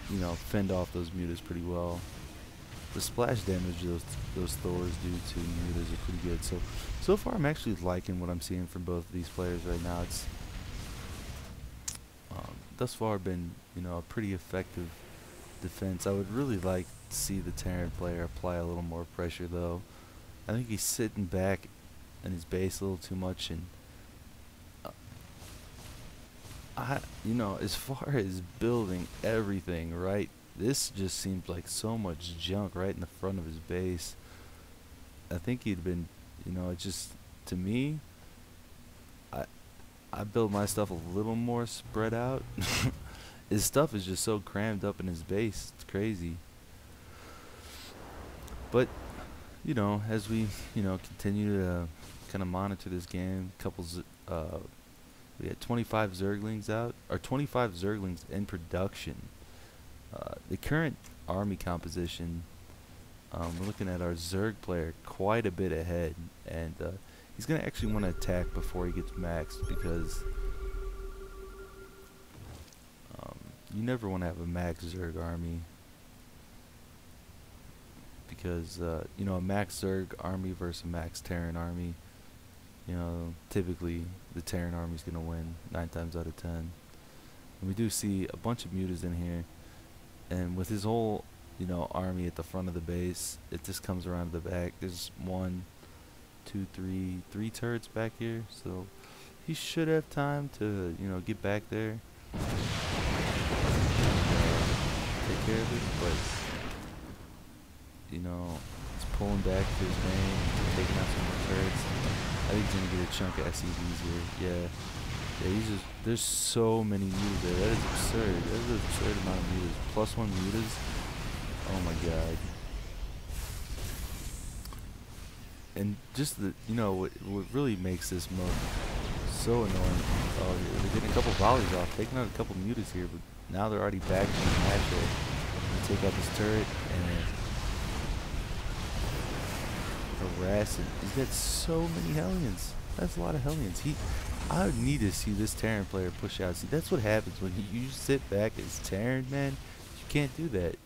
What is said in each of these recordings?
you know, fend off those mutas pretty well. The splash damage those Thors do to mutas are pretty good. So far I'm actually liking what I'm seeing from both of these players right now. It's thus far been, you know, a pretty effective defense. I would really like to see the Terran player apply a little more pressure though. I think he's sitting back in his base a little too much, and you know, as far as building everything right, this just seems like so much junk right in the front of his base. I think he'd been, you know, it just, to me, I I build my stuff a little more spread out. His stuff is just so crammed up in his base. It's crazy. But you know, as we, you know, continue to kind of monitor this game, we had 25 Zerglings out, or 25 Zerglings in production. The current army composition, we're looking at our Zerg player quite a bit ahead, and he's going to actually want to attack before he gets maxed, because you never want to have a max Zerg army, because you know, a max Zerg army versus a max Terran army, you know, typically the Terran army is going to win 9 times out of 10. And we do see a bunch of mutas in here, and with his whole, you know, army at the front of the base, it just comes around to the back. There's 1, 2, 3 turrets back here, so he should have time to, you know, get back there, take care of it. But you know, he's pulling back to his main, taking out some more turrets. I think he's gonna get a chunk of SCVs here. Yeah, he's just, there's so many mutas there. That is absurd. That is an absurd amount of mutas. +1 mutas. Oh my god. And just the, you know, what really makes this mode so annoying. Oh, they're getting a couple volleys off, taking out a couple mutas here, but now they're already back in the match. They take out this turret and harassing. He's got so many Hellions. That's a lot of Hellions. I would need to see this Terran player push out. See, that's what happens when you sit back as Terran, man. You can't do that.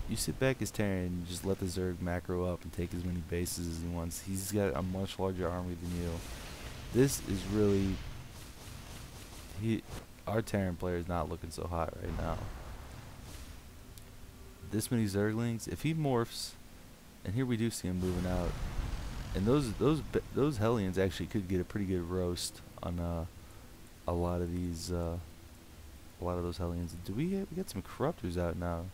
You sit back as Terran and just let the Zerg macro up and take as many bases as he wants. He's got a much larger army than you. This is really, our Terran player is not looking so hot right now. This many Zerglings, if he morphs, and here we do see him moving out, and those Hellions actually could get a pretty good roast on a lot of these, a lot of those Hellions. We got some Corruptors out now,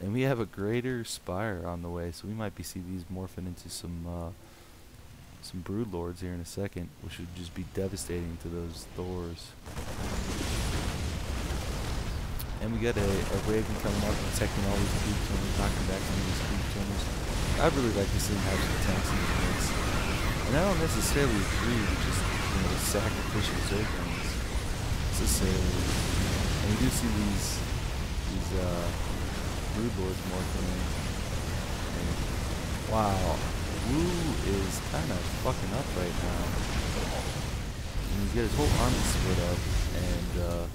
and we have a Greater Spire on the way, so we might see these morphing into some Brood Lords here in a second, which would just be devastating to those Thors. And we got a Raven coming up, protecting all these creep tunnels, knocking back some of these creep tunnels. I'd really like to see him have some tanks in the mix. And I don't necessarily agree with just, you know, the sacrificial Zerglings necessarily. And we do see these Brood Lords morphing in. And wow, Wu is kind of fucking up right now. And he's got his whole army split up, and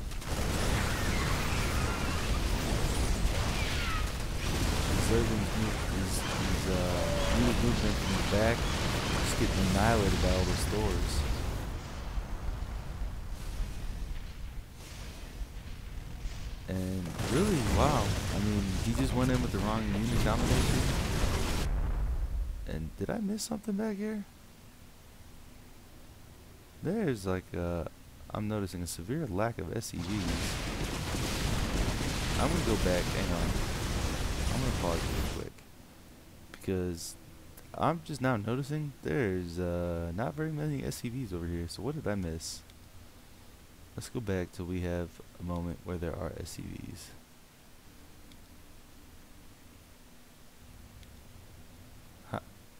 Zergling's movement from the back, just getting annihilated by all those Thors. And really, wow, I mean, he just went in with the wrong unit combination. And did I miss something back here? There's like I'm noticing a severe lack of SCVs. I'm gonna go back, hang on. I'm gonna pause real quick, because I'm just now noticing there's not very many SCVs over here. So what did I miss? Let's go back till we have a moment where there are SCVs.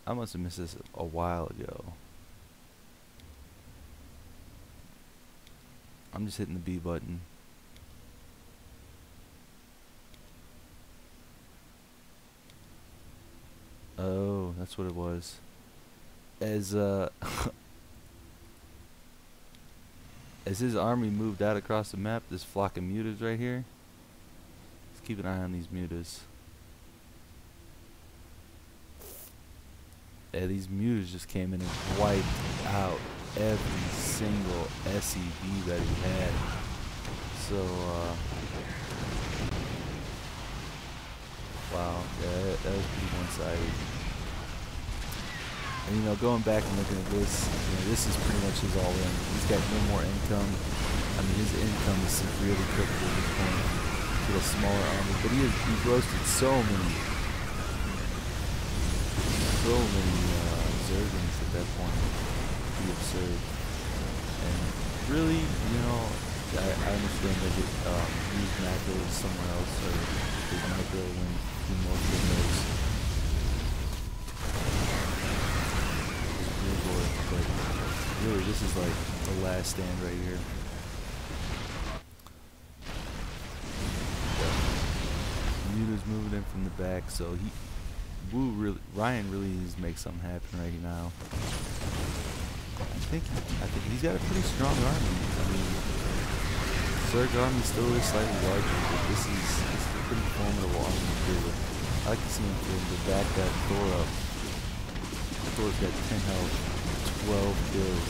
I must have missed this a while ago. I'm just hitting the B button. Oh, that's what it was. As as his army moved out across the map, this flock of mutas right here. Let's keep an eye on these mutas. Yeah, these mutas just came in and wiped out every single SEV that he had. So, wow, yeah, that was pretty one-sided. And you know, going back and looking at this, you know, this is pretty much his all-in. He's got no more income. I mean, his income is severely crippled at this point with a smaller army. But he's roasted so many Zerglings at that point. Pretty absurd. And really, you know, I understand that use macros somewhere else, or his micro when he more than those. But really, this is like the last stand right here. Muta's moving in from the back, so Ryan really needs to make something happen right now. I think he's got a pretty strong army. I mean, Zerg army still is slightly larger, but this is a pretty formidable army here. I like to see him to back that Thor up. Thor's got 10 health, 12 kills,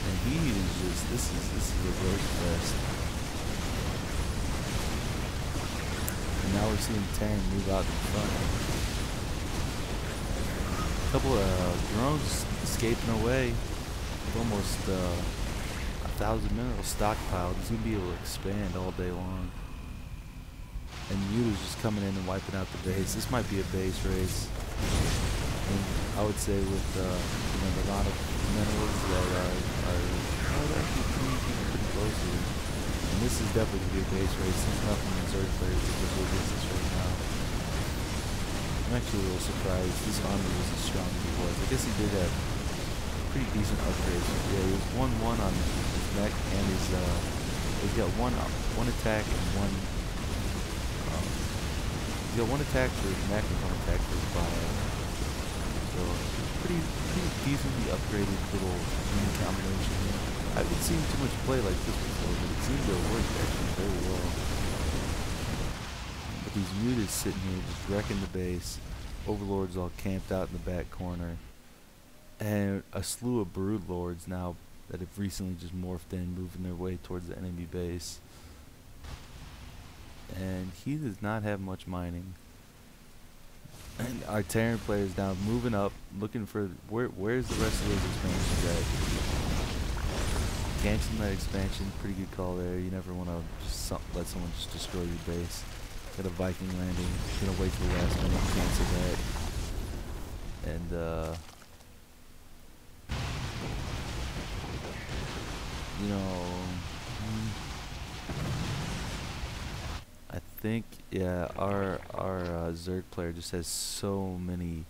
and he is just this is a roast fest. And now we're seeing Terran move out in front. A couple of drones escaping away with almost 1,000 minerals stockpiled. He's going to be able to expand all day long. And Muta's just coming in and wiping out the base. This might be a base race. And I would say with you know, the amount of minerals that are actually pretty close here. And this is definitely going to be a base race. There's nothing in Zerg players that can do against this right now. I'm actually a little surprised this army was as strong as it was. I guess he did have pretty decent upgrades. Yeah, he was 1-1 on his mech, and he's got one attack and one. He's got one attack for his mech and one attack for his bio. So pretty decently upgraded little unit combination here. I haven't seen too much play like this before, but it seems to have worked actually very well. But these mutas sitting here just wrecking the base. Overlords all camped out in the back corner. And a slew of brood lords now that have recently just morphed in, moving their way towards the enemy base. And he does not have much mining. And our Terran players now moving up, looking for where's the rest of those expansions at. Canceling that expansion, pretty good call there. You never want to just let someone just destroy your base. Got a Viking landing, gonna wait till the last minute to cancel that. And you know, I think, yeah, our Zerg player just has so many.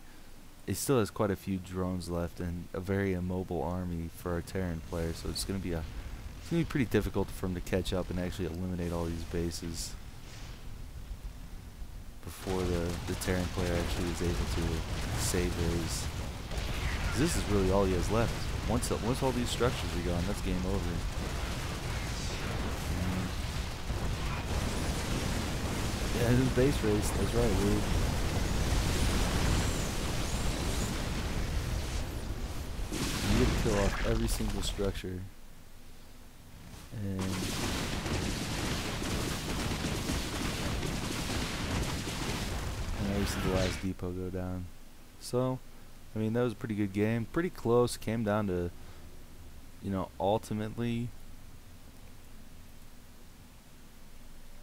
It still has quite a few drones left and a very immobile army for our Terran player. So it's gonna be pretty difficult for him to catch up and actually eliminate all these bases before the Terran player actually is able to save his. This is really all he has left. Once all these structures are gone, that's game over. Yeah, this is base race. That's right, dude. You get to kill off every single structure. And now we see the last depot go down. So, I mean, that was a pretty good game. Pretty close. Came down to, you know, ultimately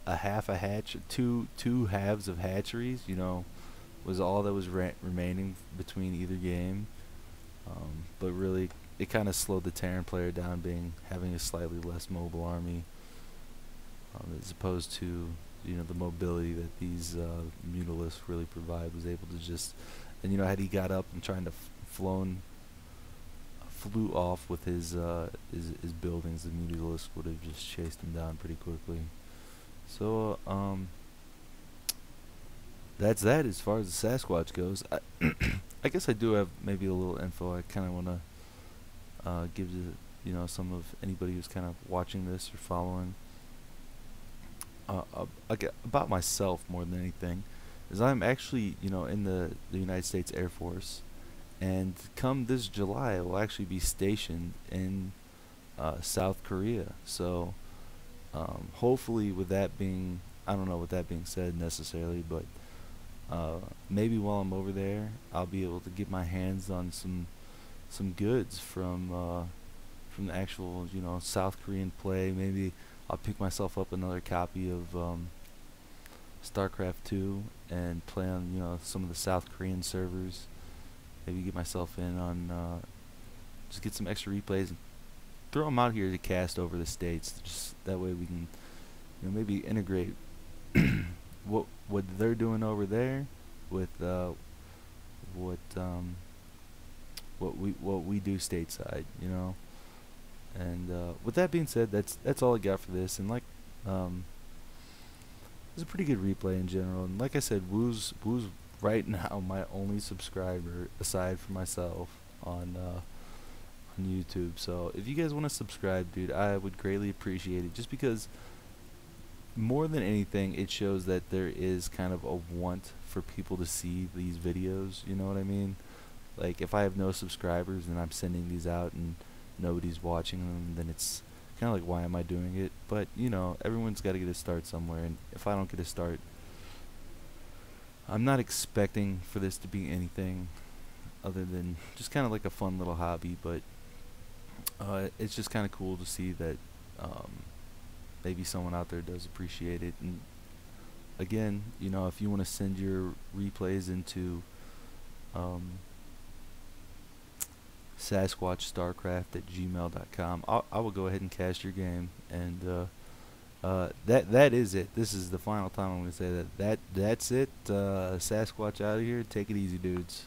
a half a hatch, two halves of hatcheries, you know, was all that was remaining between either game. But really, it kind of slowed the Terran player down, having a slightly less mobile army, as opposed to, you know, the mobility that these mutalisks really provide. Was able to just, and you know, had he got up and trying to flew off with his buildings, the mutalisks would have just chased him down pretty quickly. So that's that as far as the Sasquatch goes. I guess I do have maybe a little info I kind of want to give you know, some of anybody who's kind of watching this or following, about myself more than anything, is I'm actually, you know, in the United States Air Force, and come this July, I will actually be stationed in South Korea. So hopefully, with that being, I don't know, with that being said necessarily, but maybe while I'm over there, I'll be able to get my hands on some goods from the actual, you know, South Korean play. Maybe I'll pick myself up another copy of StarCraft 2 and play on, you know, some of the South Korean servers. Maybe get myself in on just get some extra replays and throw them out here to cast over the states. Just that way we can, you know, maybe integrate what they're doing over there with what we do stateside, you know. And with that being said, that's all I got for this. And like, it's a pretty good replay in general. And like I said, Woo's right now my only subscriber aside from myself on YouTube. So if you guys want to subscribe, dude, I would greatly appreciate it. Just because, more than anything, it shows that there is kind of a want for people to see these videos. You know what I mean? Like, if I have no subscribers and I'm sending these out and nobody's watching them, then it's kind of like, why am I doing it? But, you know, everyone's got to get a start somewhere, and if I don't get a start, I'm not expecting for this to be anything other than just kind of like a fun little hobby. But it's just kind of cool to see that maybe someone out there does appreciate it. And again, you know, if you want to send your replays into SasquatchStarcraft@gmail.com, I will go ahead and cast your game. And that is it. This is the final time I'm going to say that's it. Sasquatch out of here. Take it easy, dudes.